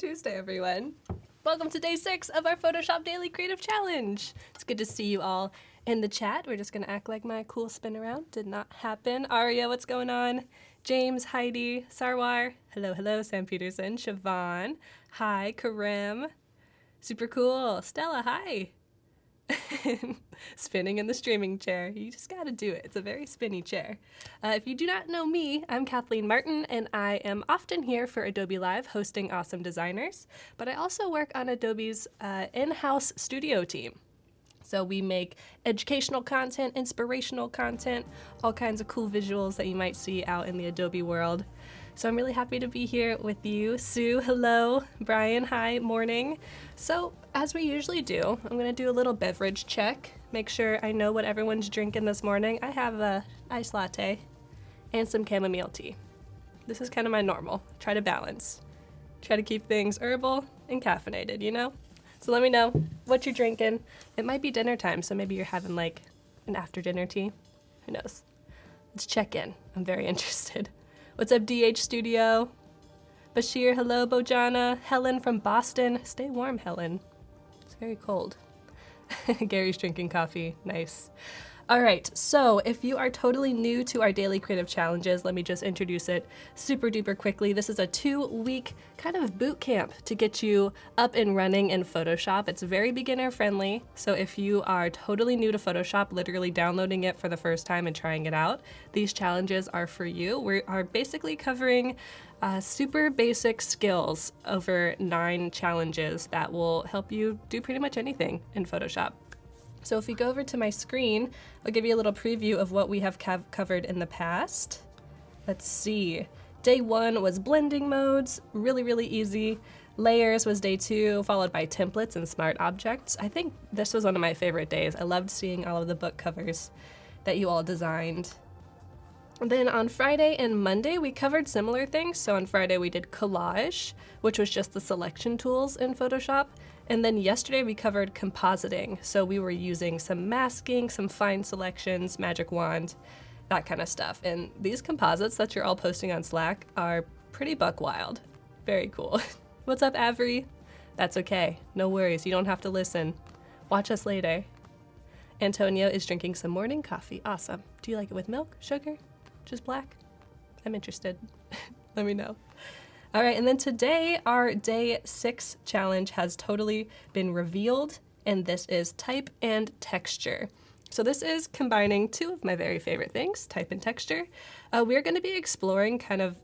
Tuesday, everyone. Welcome to day 6 of our Photoshop Daily Creative Challenge. It's good to see you all in the chat. We're just gonna act like my cool spin around did not happen. Aria, what's going on? James, Heidi, Sarwar, hello, Sam Peterson, Siobhan, hi, Karim, super cool, Stella, hi. Spinning in the streaming chair. You just gotta do it. It's a very spinny chair. If you do not know me, I'm Kathleen Martin, and I am often here for Adobe Live hosting awesome designers, but I also work on Adobe's in-house studio team. So we make educational content, inspirational content, all kinds of cool visuals that you might see out in the Adobe world. So I'm really happy to be here with you. Sue, hello. Brian, hi, morning. So as we usually do, I'm gonna do a little beverage check, make sure I know what everyone's drinking this morning. I have a iced latte and some chamomile tea. This is kind of my normal. Try to balance. Try to keep things herbal and caffeinated, you know? So let me know what you're drinking. It might be dinner time, so maybe you're having like an after dinner tea. Who knows? Let's check in. I'm very interested. What's up, DH Studio? Bashir, hello, Bojana. Helen from Boston. Stay warm, Helen. It's very cold. Gary's drinking coffee. Nice. All right, so if you are totally new to our daily creative challenges, let me just introduce it super duper quickly. This is a 2-week kind of boot camp to get you up and running in Photoshop. It's very beginner friendly, so if you are totally new to Photoshop, literally downloading it for the first time and trying it out, these challenges are for you. We are basically covering super basic skills over 9 challenges that will help you do pretty much anything in Photoshop. So if we go over to my screen, I'll give you a little preview of what we have covered in the past. Let's see. Day 1 was blending modes, really easy. Layers was day 2, followed by templates and smart objects. I think this was one of my favorite days. I loved seeing all of the book covers that you all designed. And then on Friday and Monday, we covered similar things. So on Friday, we did collage, which was just the selection tools in Photoshop. And then yesterday we covered compositing. So we were using some masking, some fine selections, magic wand, that kind of stuff. And these composites that you're all posting on Slack are pretty buck wild. Very cool. What's up, Avery? That's okay. No worries. You don't have to listen. Watch us later. Antonio is drinking some morning coffee. Awesome. Do you like it with milk, sugar, just black? I'm interested. Let me know. All right, and then today, our day 6 challenge has totally been revealed, and this is type and texture. So this is combining 2 of my very favorite things, type and texture. We're gonna be exploring kind of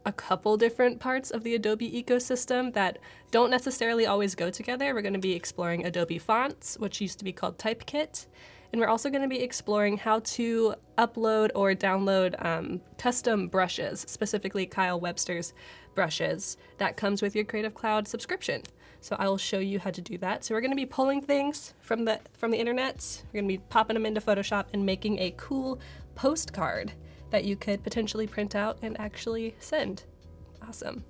a couple different parts of the Adobe ecosystem that don't necessarily always go together. We're gonna be exploring Adobe Fonts, which used to be called Typekit. And we're also going to be exploring how to upload or download custom brushes, specifically Kyle Webster's brushes that comes with your Creative Cloud subscription. So I will show you how to do that. So we're going to be pulling things from the internet. We're going to be popping them into Photoshop and making a cool postcard that you could potentially print out and actually send. Awesome.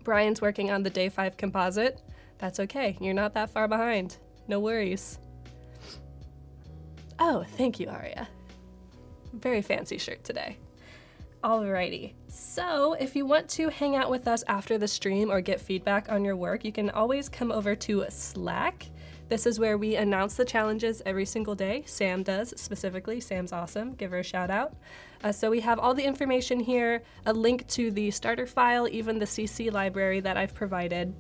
Brian's working on the day 5 composite. That's okay. You're not that far behind. No worries. Oh, thank you, Aria. Very fancy shirt today. Alrighty, so if you want to hang out with us after the stream or get feedback on your work, you can always come over to Slack. This is where we announce the challenges every single day. Sam does, specifically. Sam's awesome. Give her a shout out. So we have all the information here, a link to the starter file, even the CC library that I've provided,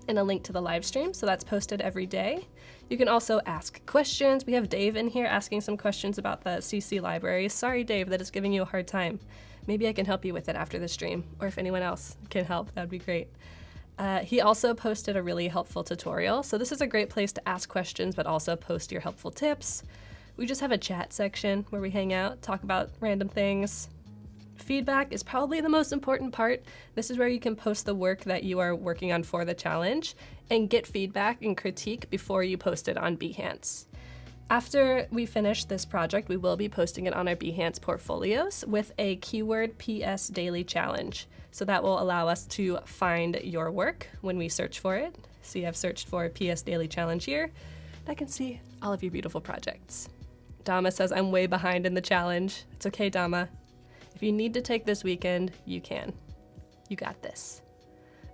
and a link to the live stream, so that's posted every day. You can also ask questions. We have Dave in here asking some questions about the CC library. Sorry, Dave, that is giving you a hard time. Maybe I can help you with it after the stream, or if anyone else can help, that'd be great. He also posted a really helpful tutorial, so this is a great place to ask questions, but also post your helpful tips. We just have a chat section where we hang out, talk about random things. Feedback is probably the most important part. This is where you can post the work that you are working on for the challenge and get feedback and critique before you post it on Behance. After we finish this project, we will be posting it on our Behance portfolios with a keyword PS daily challenge. So that will allow us to find your work when we search for it. See, I've searched for PS daily challenge here, and I can see all of your beautiful projects. Dama says I'm way behind in the challenge. It's okay, Dama. If you need to take this weekend, you can. You got this.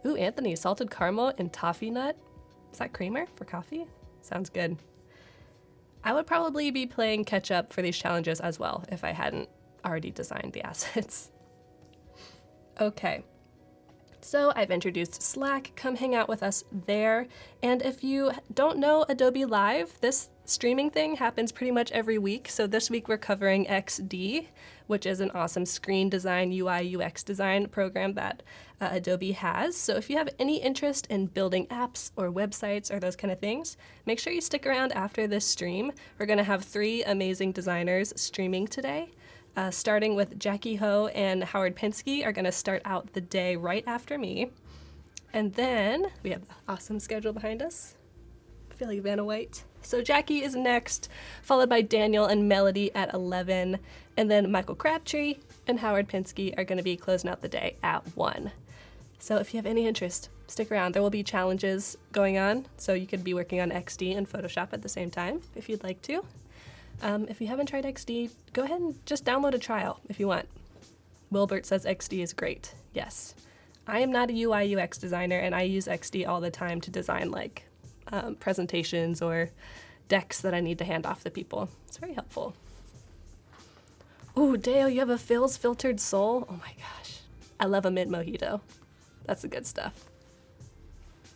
Ooh, Anthony, salted caramel and toffee nut. Is that creamer for coffee? Sounds good. I would probably be playing catch up for these challenges as well if I hadn't already designed the assets. Okay. So I've introduced Slack, come hang out with us there. And if you don't know Adobe Live, this streaming thing happens pretty much every week. So this week we're covering XD, which is an awesome screen design, UI, UX design program that Adobe has. So if you have any interest in building apps or websites or those kind of things, make sure you stick around after this stream. We're gonna have 3 amazing designers streaming today. Starting with Jackie Ho and Howard Pinsky are going to start out the day right after me. And then we have the awesome schedule behind us. I feel like Vanna White. So Jackie is next, followed by Daniel and Melody at 11. And then Michael Crabtree and Howard Pinsky are going to be closing out the day at 1. So if you have any interest, stick around. There will be challenges going on, so you could be working on XD and Photoshop at the same time if you'd like to. If you haven't tried XD, go ahead and just download a trial if you want. Wilbert says XD is great. Yes. I am not a UI UX designer, and I use XD all the time to design like presentations or decks that I need to hand off to people. It's very helpful. Ooh, Dale, you have a Phil's Filtered Soul? Oh my gosh. I love a mint mojito. That's the good stuff.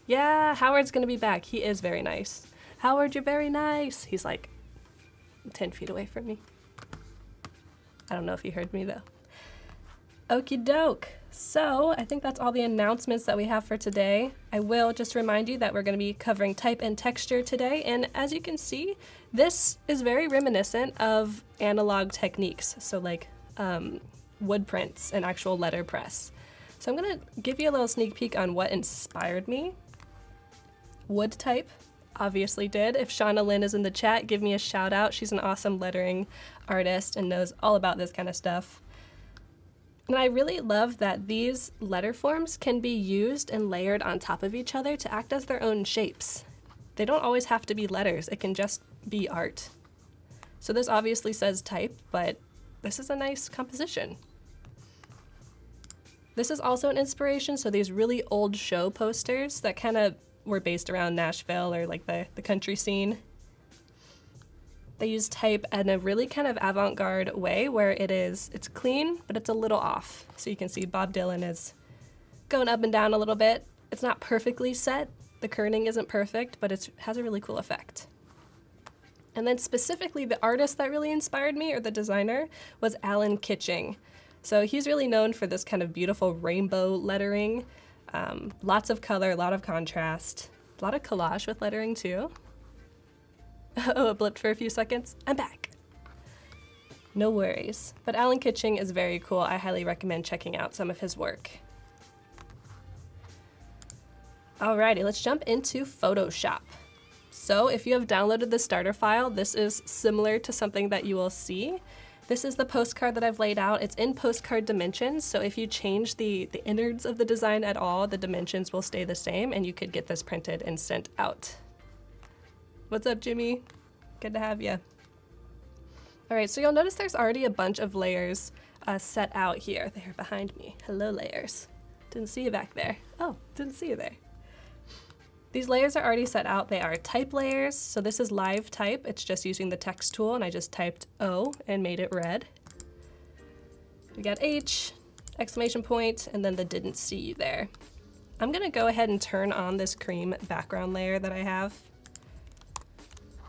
Yeah, Howard's gonna be back. He is very nice. Howard, you're very nice. He's like 10 feet away from me. I don't know if you heard me though. Okie doke. So I think that's all the announcements that we have for today. I will just remind you that we're going to be covering type and texture today. And as you can see, this is very reminiscent of analog techniques. So like wood prints and actual letterpress. So I'm going to give you a little sneak peek on what inspired me. Wood type. Obviously did. If Shauna Lynn is in the chat, give me a shout out. She's an awesome lettering artist and knows all about this kind of stuff. And I really love that these letter forms can be used and layered on top of each other to act as their own shapes. They don't always have to be letters. It can just be art. So this obviously says type, but this is a nice composition. This is also an inspiration. So these really old show posters that kind of were based around Nashville or like the country scene. They use type in a really kind of avant-garde way where it's clean, but it's a little off. So you can see Bob Dylan is going up and down a little bit. It's not perfectly set. The kerning isn't perfect, but it has a really cool effect. And then specifically the artist that really inspired me, or the designer, was Alan Kitching. So he's really known for this kind of beautiful rainbow lettering. Lots of color, a lot of contrast, a lot of collage with lettering too. Oh, it blipped for a few seconds. I'm back. No worries. But Alan Kitching is very cool. I highly recommend checking out some of his work. Alrighty, let's jump into Photoshop. So if you have downloaded the starter file, this is similar to something that you will see. This is the postcard that I've laid out. It's in postcard dimensions, so if you change the innards of the design at all, the dimensions will stay the same, and you could get this printed and sent out. What's up, Jimmy? Good to have you. All right, so you'll notice there's already a bunch of layers set out here. They're behind me. Hello, layers. Didn't see you back there. Oh, didn't see you there. These layers are already set out. They are type layers. So this is live type. It's just using the text tool, and I just typed O and made it red. We got H, exclamation point, and then the didn't see you there. I'm gonna go ahead and turn on this cream background layer that I have.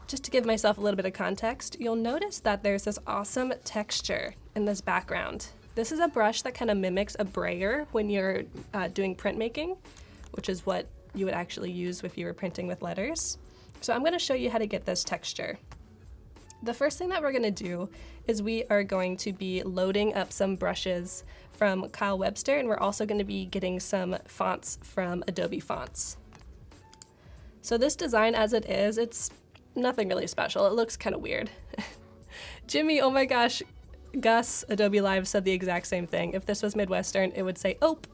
Just to give myself a little bit of context, you'll notice that there's this awesome texture in this background. This is a brush that kind of mimics a brayer when you're doing printmaking, which is what you would actually use if you were printing with letters. So I'm going to show you how to get this texture. The first thing that we're going to do is we are going to be loading up some brushes from Kyle Webster, and we're also going to be getting some fonts from Adobe Fonts. So this design as it is, it's nothing really special. It looks kind of weird. Jimmy, oh my gosh, Gus, Adobe Live said the exact same thing. If this was Midwestern, it would say, "Ope."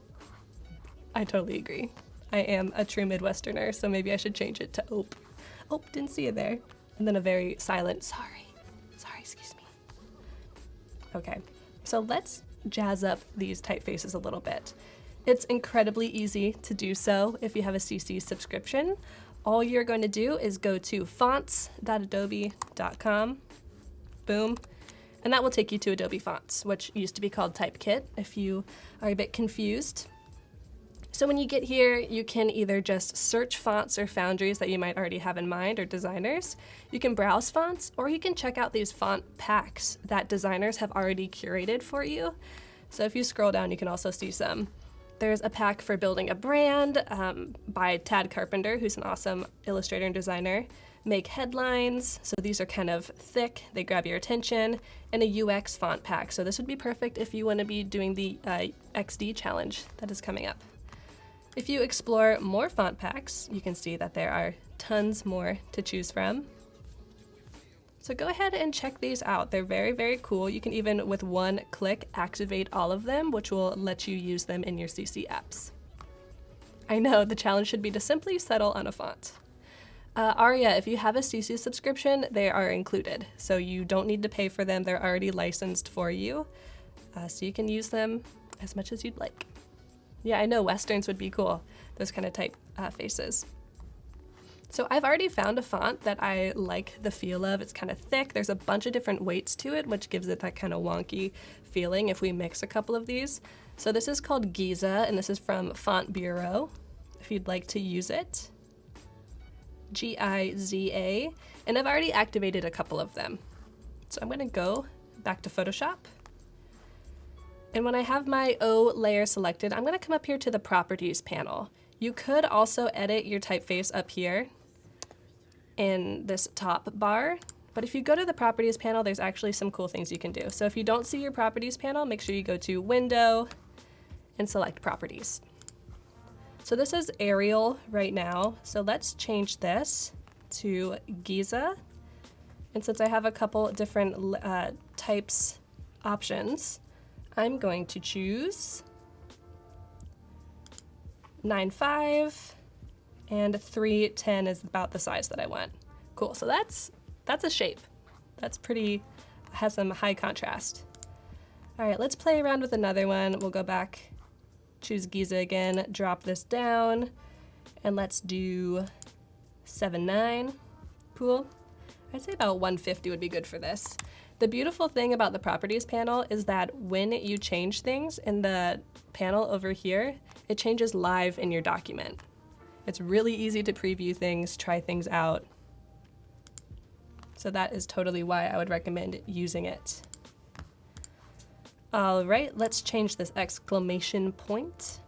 I totally agree. I am a true Midwesterner, so maybe I should change it to "Ope." Oh, didn't see you there. And then a very silent, sorry, excuse me. Okay, so let's jazz up these typefaces a little bit. It's incredibly easy to do so if you have a CC subscription. All you're going to do is go to fonts.adobe.com, boom, and that will take you to Adobe Fonts, which used to be called Typekit if you are a bit confused. So when you get here, you can either just search fonts or foundries that you might already have in mind, or designers. You can browse fonts, or you can check out these font packs that designers have already curated for you. So if you scroll down, you can also see some. There's a pack for building a brand by Tad Carpenter, who's an awesome illustrator and designer. Make headlines, so these are kind of thick, they grab your attention, and a UX font pack. So this would be perfect if you want to be doing the XD challenge that is coming up. If you explore more font packs, you can see that there are tons more to choose from. So go ahead and check these out. They're very, very cool. You can even, with one click, activate all of them, which will let you use them in your CC apps. I know, the challenge should be to simply settle on a font. Aria, if you have a CC subscription, they are included. So you don't need to pay for them. They're already licensed for you. So you can use them as much as you'd like. Yeah, I know, Westerns would be cool, those kind of type faces. So I've already found a font that I like the feel of. It's kind of thick. There's a bunch of different weights to it, which gives it that kind of wonky feeling if we mix a couple of these. So this is called Giza, and this is from Font Bureau, if you'd like to use it. Giza, and I've already activated a couple of them. So I'm gonna go back to Photoshop. And when I have my O layer selected, I'm gonna come up here to the Properties panel. You could also edit your typeface up here in this top bar, but if you go to the Properties panel, there's actually some cool things you can do. So if you don't see your Properties panel, make sure you go to Window and select Properties. So this is Arial right now, so let's change this to Giza. And since I have a couple different types options, I'm going to choose 9.5, and 3.10 is about the size that I want. Cool, so that's a shape. That's pretty, has some high contrast. All right, let's play around with another one. We'll go back, choose Giza again, drop this down, and let's do 7.9. Cool. I'd say about 150 would be good for this. The beautiful thing about the Properties panel is that when you change things in the panel over here, it changes live in your document. It's really easy to preview things, try things out. So that is totally why I would recommend using it. All right, let's change this exclamation point.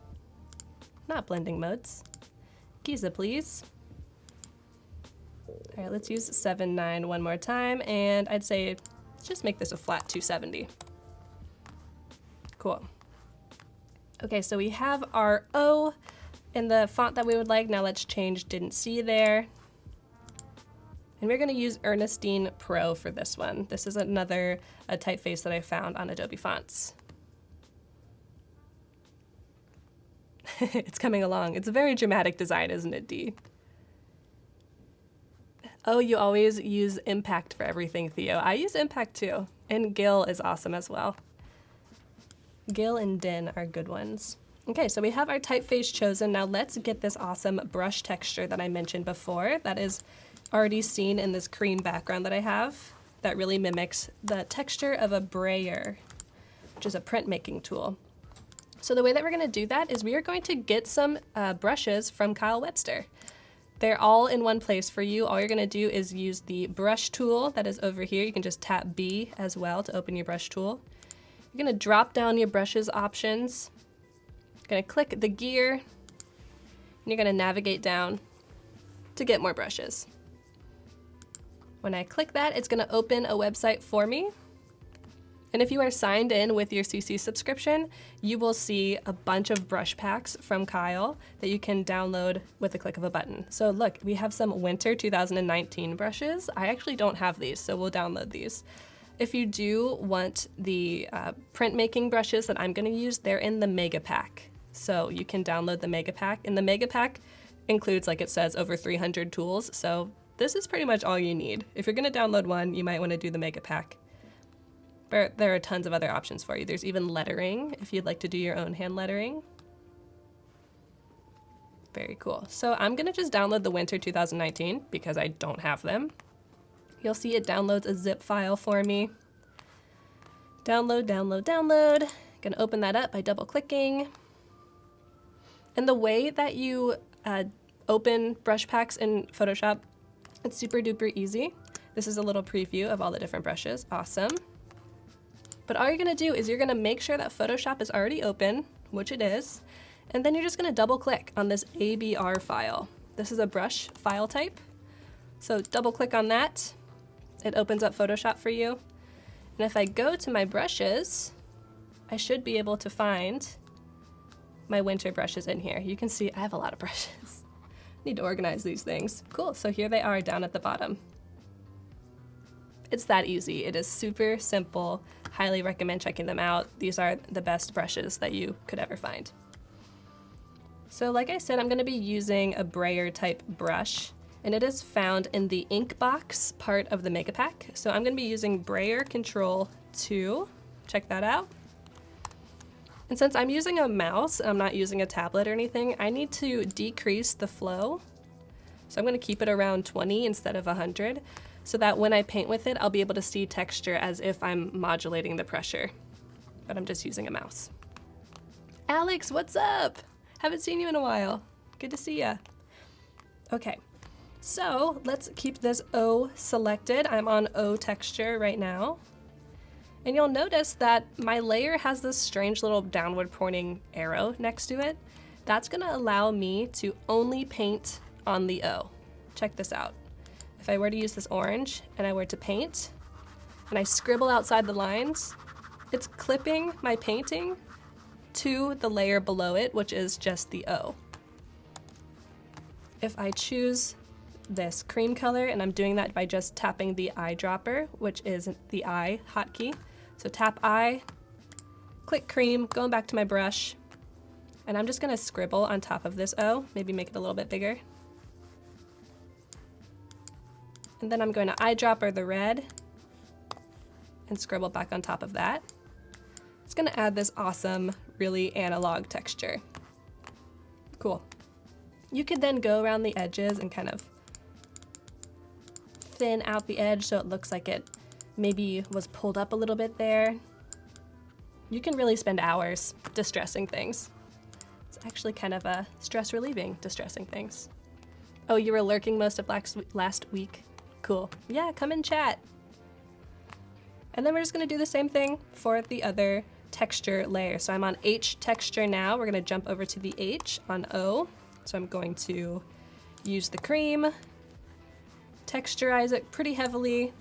Not blending modes. Giza, please. All right, let's use 7.9 one more time, and I'd say let's just make this a flat 270. Cool. Okay, so we have our O in the font that we would like. Now let's change didn't see there. And we're gonna use Ernestine Pro for this one. This is another typeface that I found on Adobe Fonts. It's coming along. It's a very dramatic design, isn't it, Dee? Oh, you always use impact for everything, Theo. I use impact too. And Gil is awesome as well. Gil and Din are good ones. Okay, so we have our typeface chosen. Now let's get this awesome brush texture that I mentioned before that is already seen in this cream background that I have that really mimics the texture of a brayer, which is a printmaking tool. So the way that we're gonna do that is we are going to get some brushes from Kyle Webster. They're all in one place for you. All you're gonna do is use the brush tool that is over here. You can just tap B as well to open your brush tool. You're gonna drop down your brushes options. You're gonna click the gear, and you're gonna navigate down to get more brushes. When I click that, it's gonna open a website for me. And if you are signed in with your CC subscription, you will see a bunch of brush packs from Kyle that you can download with the click of a button. So look, we have some winter 2019 brushes. I actually don't have these, so we'll download these. If you do want the printmaking brushes that I'm gonna use, they're in the mega pack. So you can download the mega pack. And the mega pack includes, like it says, over 300 tools. So this is pretty much all you need. If you're gonna download one, you might wanna do the mega pack. But there are tons of other options for you. There's even lettering, if you'd like to do your own hand lettering. Very cool. So I'm gonna just download the winter 2019 because I don't have them. You'll see it downloads a zip file for me. Download, download, download. Gonna open that up by double clicking. And the way that you open brush packs in Photoshop, it's super duper easy. This is a little preview of all the different brushes. Awesome. But all you're gonna do is you're gonna make sure that Photoshop is already open, which it is, and then you're just gonna double click on this ABR file. This is a brush file type. So double click on that. It opens up Photoshop for you. And if I go to my brushes, I should be able to find my winter brushes in here. You can see I have a lot of brushes. Need to organize these things. Cool, so here they are down at the bottom. It's that easy. It is super simple. Highly recommend checking them out. These are the best brushes that you could ever find. So like I said, I'm gonna be using a brayer type brush, and it is found in the ink box part of the makeup pack. So I'm gonna be using brayer control 2. Check that out. And since I'm using a mouse, I'm not using a tablet or anything, I need to decrease the flow. So I'm gonna keep it around 20 instead of 100, so that when I paint with it, I'll be able to see texture as if I'm modulating the pressure. But I'm just using a mouse. Alex, what's up? Haven't seen you in a while. Good to see ya. Okay, so let's keep this O selected. I'm on O texture right now. And you'll notice that my layer has this strange little downward pointing arrow next to it. That's gonna allow me to only paint on the O. Check this out. If I were to use this orange and I were to paint, and I scribble outside the lines, it's clipping my painting to the layer below it, which is just the O. If I choose this cream color, and I'm doing that by just tapping the eyedropper, which is the I hotkey. So tap I, click cream, going back to my brush, and I'm just gonna scribble on top of this O, maybe make it a little bit bigger. And then I'm going to eyedropper the red and scribble back on top of that. It's gonna add this awesome, really analog texture. Cool. You could then go around the edges and kind of thin out the edge so it looks like it maybe was pulled up a little bit there. You can really spend hours distressing things. It's actually kind of a stress relieving distressing things. Oh, you were lurking most of last week? Cool. Yeah, come and chat. And then we're just gonna do the same thing for the other texture layer. So I'm on H texture now. We're gonna jump over to the H on O. So I'm going to use the cream, texturize it pretty heavily,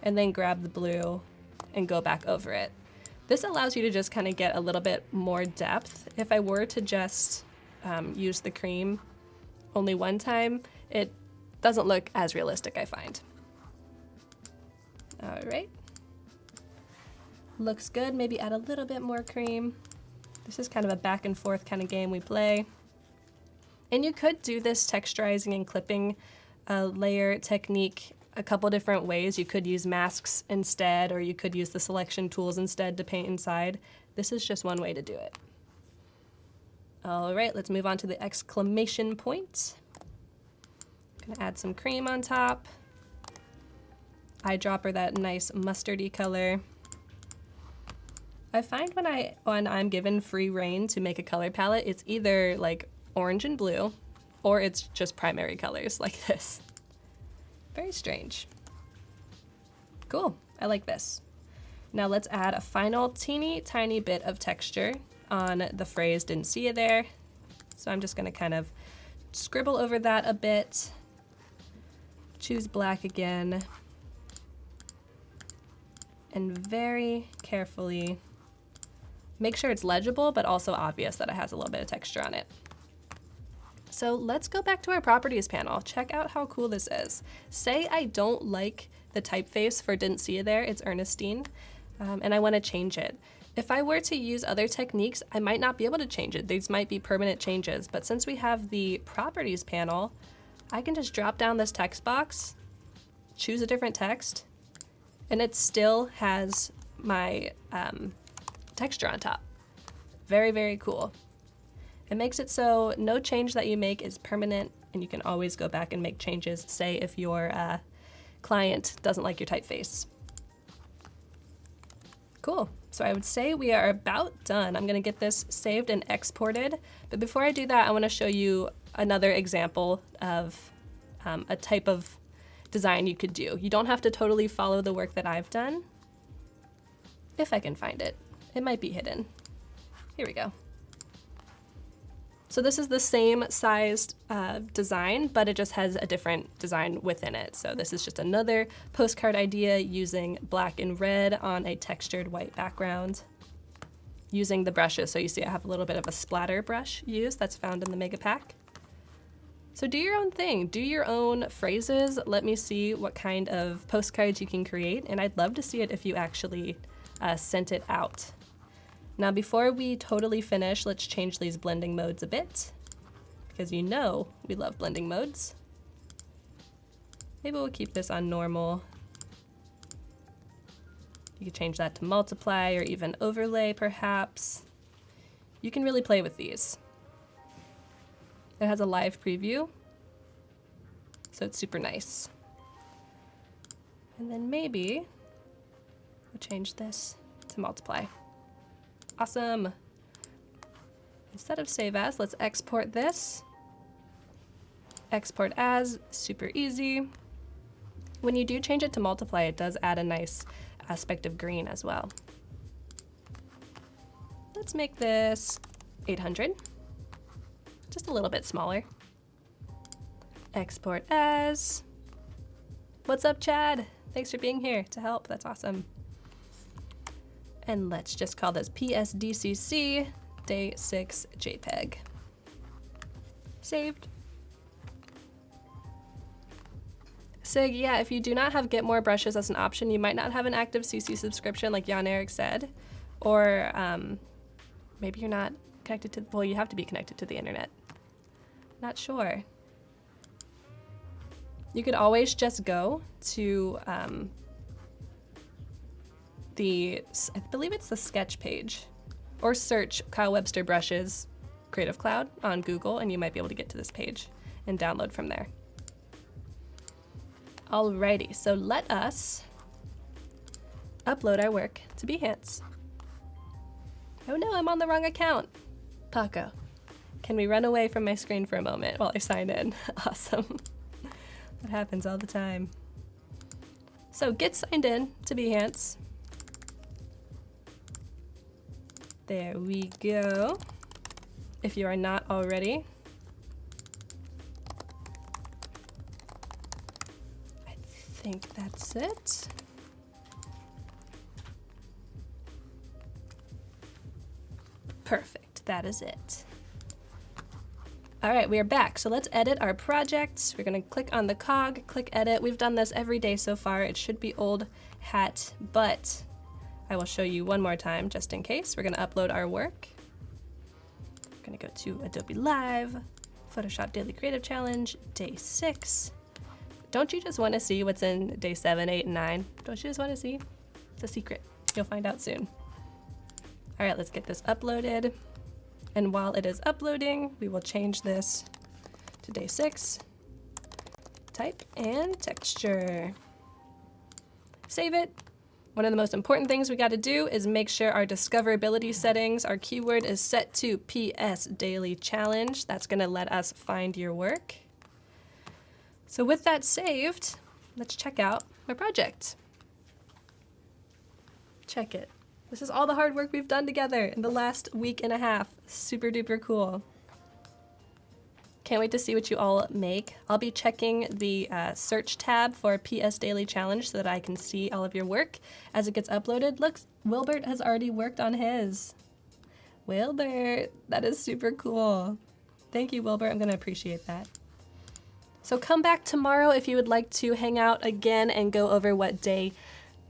and then grab the blue and go back over it. This allows you to just kind of get a little bit more depth. If I were to just use the cream only one time, it doesn't look as realistic, I find. All right. Looks good. Maybe add a little bit more cream. This is kind of a back and forth kind of game we play. And you could do this texturizing and clipping layer technique a couple different ways. You could use masks instead, or you could use the selection tools instead to paint inside. This is just one way to do it. All right, let's move on to the exclamation point. Gonna add some cream on top. Eyedropper that nice mustardy color. I find when I'm given free rein to make a color palette, it's either like orange and blue, or it's just primary colors like this. Very strange. Cool, I like this. Now let's add a final teeny tiny bit of texture on the phrase "didn't see you there." So I'm just gonna kind of scribble over that a bit. Choose black again. And very carefully make sure it's legible, but also obvious that it has a little bit of texture on it. So let's go back to our properties panel. Check out how cool this is. Say I don't like the typeface for "didn't see you there," it's Ernestine, and I wanna change it. If I were to use other techniques, I might not be able to change it. These might be permanent changes, but since we have the properties panel, I can just drop down this text box, choose a different text, and it still has my texture on top. Very, very cool. It makes it so no change that you make is permanent, and you can always go back and make changes, say if your client doesn't like your typeface. Cool. So I would say we are about done. I'm going to get this saved and exported. But before I do that, I want to show you another example of a type of design you could do. You don't have to totally follow the work that I've done. If I can find it. It might be hidden. Here we go. So this is the same sized design, but it just has a different design within it. So this is just another postcard idea using black and red on a textured white background. Using the brushes, so you see I have a little bit of a splatter brush used that's found in the mega pack. So do your own thing, do your own phrases. Let me see what kind of postcards you can create, and I'd love to see it if you actually sent it out. Now before we totally finish, let's change these blending modes a bit, because you know we love blending modes. Maybe we'll keep this on normal. You can change that to multiply or even overlay perhaps. You can really play with these. It has a live preview, so it's super nice. And then maybe we'll change this to multiply. Awesome. Instead of save as, let's export this. Export as, super easy. When you do change it to multiply, it does add a nice aspect of green as well. Let's make this 800. Just a little bit smaller. Export as. What's up, Chad? Thanks for being here to help. That's awesome. And let's just call this PSDCC Day 6 JPEG. Saved. Sig, yeah, if you do not have Get More Brushes as an option, you might not have an active CC subscription like Jan Erik said, or maybe you're not connected to, well, you have to be connected to the internet. Not sure. You could always just go to I believe it's the sketch page, or search Kyle Webster Brushes Creative Cloud on Google, and you might be able to get to this page and download from there. Alrighty, so let us upload our work to Behance. Oh no, I'm on the wrong account. Paco, can we run away from my screen for a moment while I sign in? Awesome. That happens all the time. So get signed in to Behance. There we go. If you are not already. I think that's it. Perfect, that is it. All right, we are back. So let's edit our project. We're gonna click on the cog, click edit. We've done this every day so far. It should be old hat, but I will show you one more time just in case. We're gonna upload our work. We're gonna go to Adobe Live, Photoshop Daily Creative Challenge, Day 6. Don't you just wanna see what's in Day 7, 8, and 9? Don't you just wanna see? It's a secret. You'll find out soon. All right, let's get this uploaded. And while it is uploading, we will change this to Day 6. Type and texture. Save it. One of the most important things we got to do is make sure our discoverability settings, our keyword is set to PS Daily Challenge. That's going to let us find your work. So with that saved, let's check out my project. Check it. This is all the hard work we've done together in the last week and a half. Super duper cool. Can't wait to see what you all make. I'll be checking the search tab for PS Daily Challenge so that I can see all of your work as it gets uploaded. Look, Wilbert has already worked on his. Wilbert, that is super cool. Thank you, Wilbert. I'm gonna appreciate that. So come back tomorrow if you would like to hang out again and go over what Day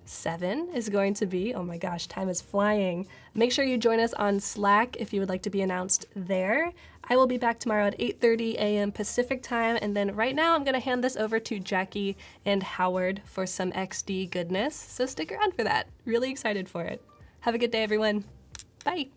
7 is going to be. Oh my gosh, time is flying. Make sure you join us on Slack if you would like to be announced there. I will be back tomorrow at 8:30 a.m. Pacific time, and then right now I'm gonna hand this over to Jackie and Howard for some XD goodness, so stick around for that. Really excited for it. Have a good day, everyone. Bye.